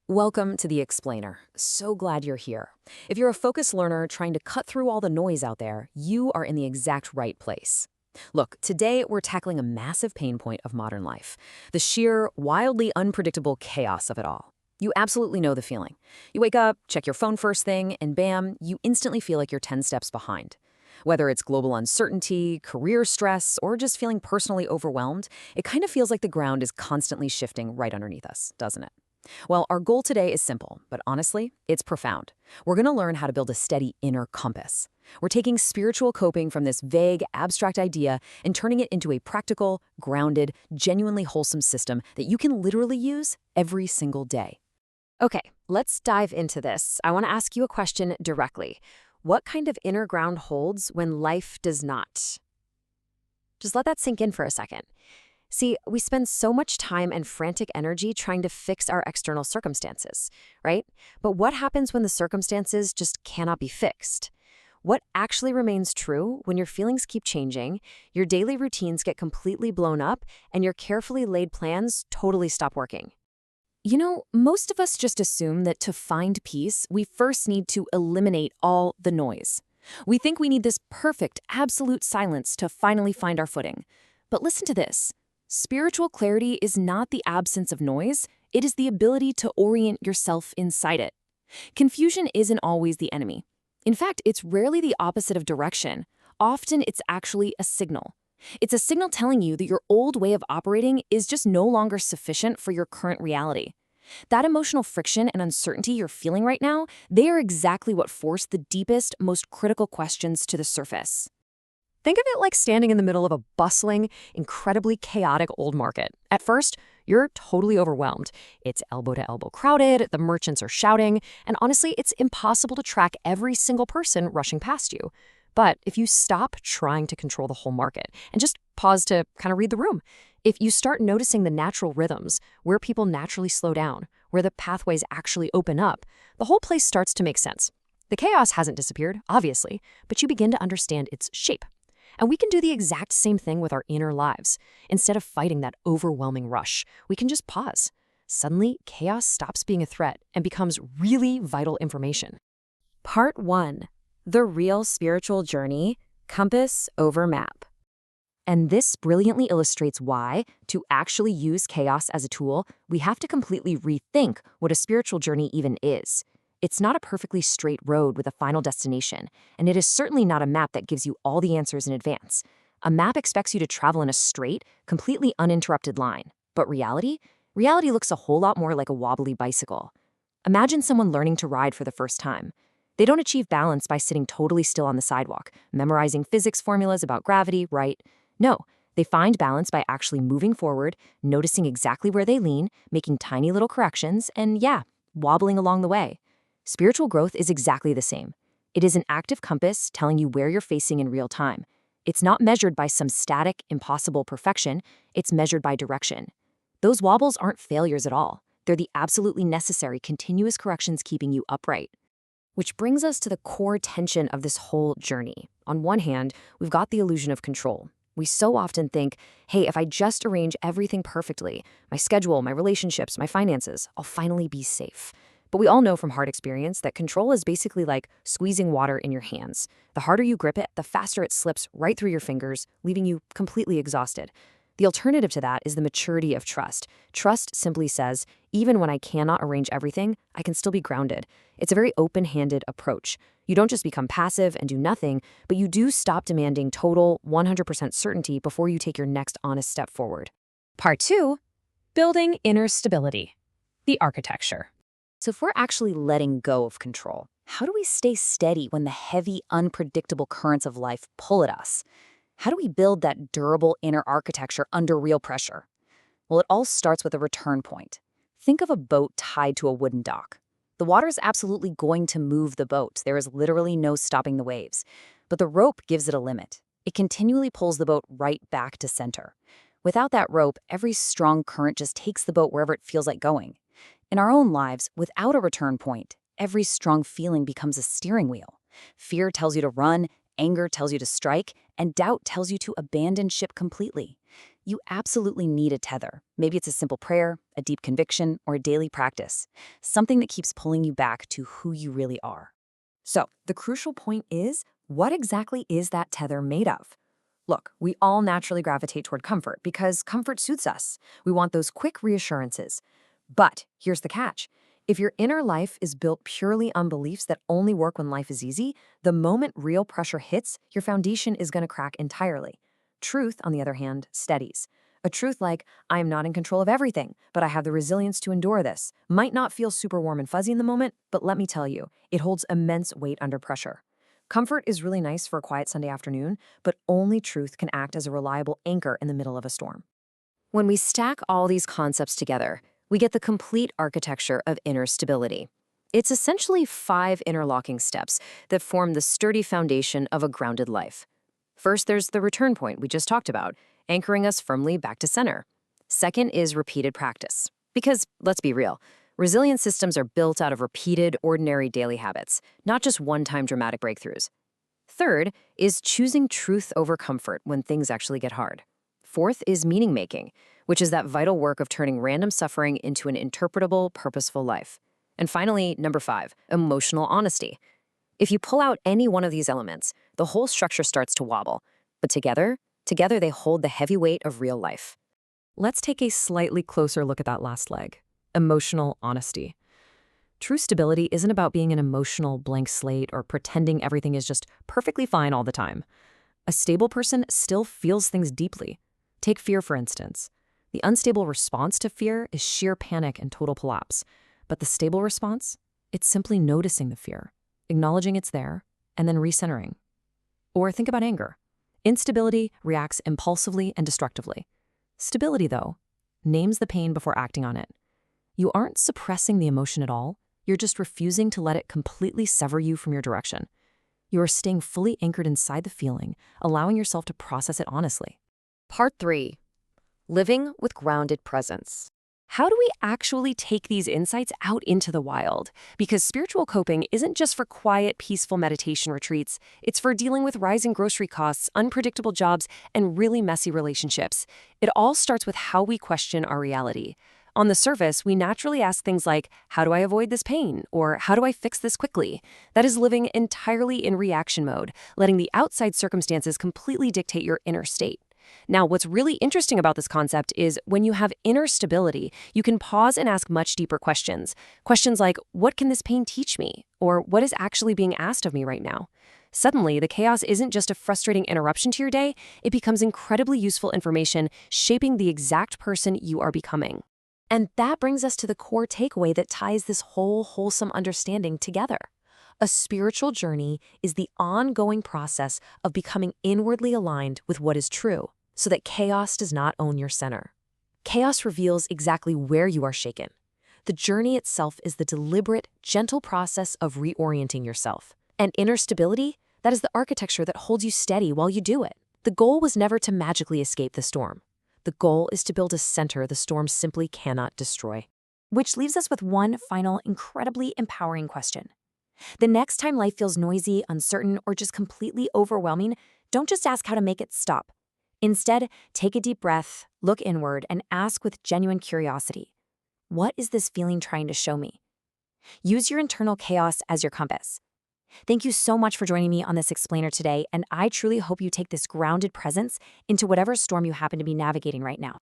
Welcome to The Explainer. So glad you're here. If you're a focused learner trying to cut through all the noise out there, you are in the exact right place. Look, today we're tackling a massive pain point of modern life, the sheer, wildly unpredictable chaos of it all. You absolutely know the feeling. You wake up, check your phone first thing, and bam, you instantly feel like you're 10 steps behind. Whether it's global uncertainty, career stress, or just feeling personally overwhelmed, it kind of feels like the ground is constantly shifting right underneath us, doesn't it? Well, our goal today is simple, but honestly, it's profound. We're going to learn how to build a steady inner compass. We're taking spiritual coping from this vague, abstract idea and turning it into a practical, grounded, genuinely wholesome system that you can literally use every single day. Okay, let's dive into this. I want to ask you a question directly. What kind of inner ground holds when life does not? Just let that sink in for a second. See, we spend so much time and frantic energy trying to fix our external circumstances, right? But what happens when the circumstances just cannot be fixed? What actually remains true when your feelings keep changing, your daily routines get completely blown up, and your carefully laid plans totally stop working? You know, most of us just assume that to find peace, we first need to eliminate all the noise. We think we need this perfect, absolute silence to finally find our footing. But listen to this. Spiritual clarity is not the absence of noise, it is the ability to orient yourself inside it. Confusion isn't always the enemy. In fact, it's rarely the opposite of direction. Often it's actually a signal. It's a signal telling you that your old way of operating is just no longer sufficient for your current reality. That emotional friction and uncertainty you're feeling right now, they are exactly what force the deepest, most critical questions to the surface. Think of it like standing in the middle of a bustling, incredibly chaotic old market. At first, you're totally overwhelmed. It's elbow to elbow crowded, the merchants are shouting, and honestly, it's impossible to track every single person rushing past you. But if you stop trying to control the whole market and just pause to kind of read the room, if you start noticing the natural rhythms, where people naturally slow down, where the pathways actually open up, the whole place starts to make sense. The chaos hasn't disappeared, obviously, but you begin to understand its shape. And we can do the exact same thing with our inner lives. Instead of fighting that overwhelming rush, we can just pause. Suddenly, chaos stops being a threat and becomes really vital information. Part 1. The Real Spiritual Journey, Compass over Map. And this brilliantly illustrates why, to actually use chaos as a tool, we have to completely rethink what a spiritual journey even is. It's not a perfectly straight road with a final destination, and it is certainly not a map that gives you all the answers in advance. A map expects you to travel in a straight, completely uninterrupted line. But reality? Reality looks a whole lot more like a wobbly bicycle. Imagine someone learning to ride for the first time. They don't achieve balance by sitting totally still on the sidewalk, memorizing physics formulas about gravity, right? No, they find balance by actually moving forward, noticing exactly where they lean, making tiny little corrections, and wobbling along the way. Spiritual growth is exactly the same. It is an active compass telling you where you're facing in real time. It's not measured by some static, impossible perfection. It's measured by direction. Those wobbles aren't failures at all. They're the absolutely necessary continuous corrections keeping you upright. Which brings us to the core tension of this whole journey. On one hand, we've got the illusion of control. We so often think, hey, if I just arrange everything perfectly, my schedule, my relationships, my finances, I'll finally be safe. But we all know from hard experience that control is basically like squeezing water in your hands. The harder you grip it, the faster it slips right through your fingers, leaving you completely exhausted. The alternative to that is the maturity of trust. Trust simply says, even when I cannot arrange everything, I can still be grounded. It's a very open-handed approach. You don't just become passive and do nothing, but you do stop demanding total, 100% certainty before you take your next honest step forward. Part 2. Building Inner Stability. The Architecture. So if we're actually letting go of control, how do we stay steady when the heavy, unpredictable currents of life pull at us? How do we build that durable inner architecture under real pressure? Well, it all starts with a return point. Think of a boat tied to a wooden dock. The water is absolutely going to move the boat. There is literally no stopping the waves. But the rope gives it a limit. It continually pulls the boat right back to center. Without that rope, every strong current just takes the boat wherever it feels like going. In our own lives, without a return point, every strong feeling becomes a steering wheel. Fear tells you to run, anger tells you to strike, and doubt tells you to abandon ship completely. you absolutely need a tether. Maybe it's a simple prayer, a deep conviction, or a daily practice, something that keeps pulling you back to who you really are. So, the crucial point is, what exactly is that tether made of? Look, we all naturally gravitate toward comfort because comfort suits us. We want those quick reassurances. But here's the catch. If your inner life is built purely on beliefs that only work when life is easy, the moment real pressure hits, your foundation is going to crack entirely. Truth, on the other hand, steadies. A truth like, I am not in control of everything, but I have the resilience to endure this, might not feel super warm and fuzzy in the moment, but let me tell you, it holds immense weight under pressure. Comfort is really nice for a quiet Sunday afternoon, but only truth can act as a reliable anchor in the middle of a storm. When we stack all these concepts together, we get the complete architecture of inner stability. It's essentially 5 interlocking steps that form the sturdy foundation of a grounded life. First, there's the return point we just talked about, anchoring us firmly back to center. Second is repeated practice. Because, let's be real, resilient systems are built out of repeated, ordinary daily habits, not just one-time dramatic breakthroughs. Third is choosing truth over comfort when things actually get hard. Fourth is meaning-making, which is that vital work of turning random suffering into an interpretable, purposeful life. And finally, number 5, emotional honesty. If you pull out any one of these elements, the whole structure starts to wobble. But together they hold the heavy weight of real life. Let's take a slightly closer look at that last leg, emotional honesty. True stability isn't about being an emotional blank slate or pretending everything is just perfectly fine all the time. A stable person still feels things deeply. Take fear, for instance. The unstable response to fear is sheer panic and total collapse. But the stable response? It's simply noticing the fear, acknowledging it's there, and then recentering. Or think about anger. Instability reacts impulsively and destructively. Stability, though, names the pain before acting on it. You aren't suppressing the emotion at all. You're just refusing to let it completely sever you from your direction. You are staying fully anchored inside the feeling, allowing yourself to process it honestly. Part 3. Living with grounded presence. How do we actually take these insights out into the wild? Because spiritual coping isn't just for quiet, peaceful meditation retreats. It's for dealing with rising grocery costs, unpredictable jobs, and really messy relationships. It all starts with how we question our reality. On the surface, we naturally ask things like, how do I avoid this pain? Or how do I fix this quickly? That is living entirely in reaction mode, letting the outside circumstances completely dictate your inner state. Now, what's really interesting about this concept is when you have inner stability, you can pause and ask much deeper questions. Questions like, what can this pain teach me? Or what is actually being asked of me right now? Suddenly, the chaos isn't just a frustrating interruption to your day, it becomes incredibly useful information shaping the exact person you are becoming. And that brings us to the core takeaway that ties this whole wholesome understanding together. A spiritual journey is the ongoing process of becoming inwardly aligned with what is true, so that chaos does not own your center. Chaos reveals exactly where you are shaken. The journey itself is the deliberate, gentle process of reorienting yourself. And inner stability, that is the architecture that holds you steady while you do it. The goal was never to magically escape the storm. The goal is to build a center the storm simply cannot destroy. Which leaves us with one final, incredibly empowering question. The next time life feels noisy, uncertain, or just completely overwhelming, don't just ask how to make it stop. Instead, take a deep breath, look inward, and ask with genuine curiosity, what is this feeling trying to show me? Use your internal chaos as your compass. Thank you so much for joining me on this explainer today, and I truly hope you take this grounded presence into whatever storm you happen to be navigating right now.